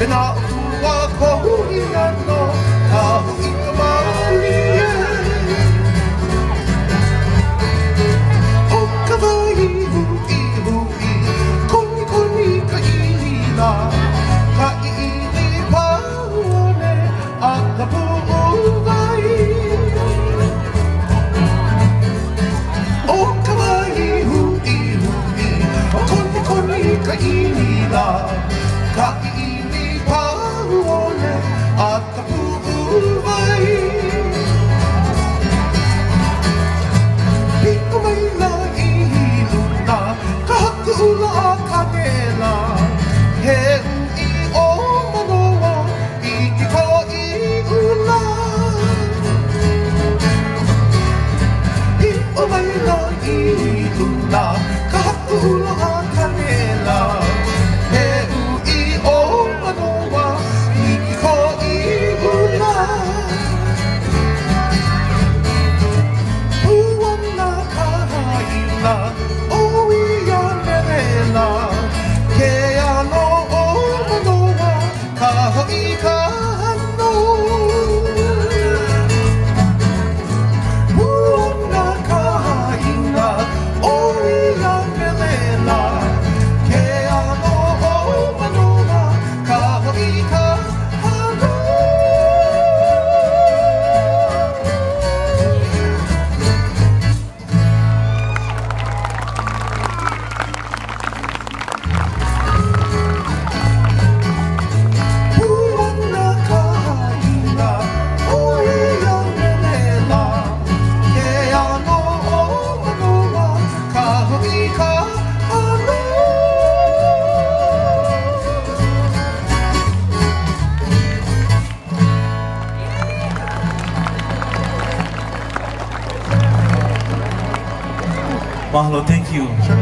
Me nā ua kohu hinano ka hui ka MALIE. O ka wai HU'I HU'I koni koni ka ILUNA ka iini PA'UANE a ka PU'UWAI. O ka wai HU'I HU'I koni koni ka ILUNA ka iini PA'UANE a ka PU'UWAI. Piko MAILA ILUNA ka haku'ula a KANE he HU'I o MANOA I ki ko'I'ula. Piko MAILA ILUNA ka haku'ula a KANE he HU'I o MANOA I ki ko'I'ula. Puana ka haina o ia melela ke ano o MANOA ka ho'i ka hano. Puana ka haina o ia melela ke ano o MANOA ka ho'i ka hano. Puana ka haina o ia melela ke ano o MANOA ka ho'i ka hano. Mahalo, thank you.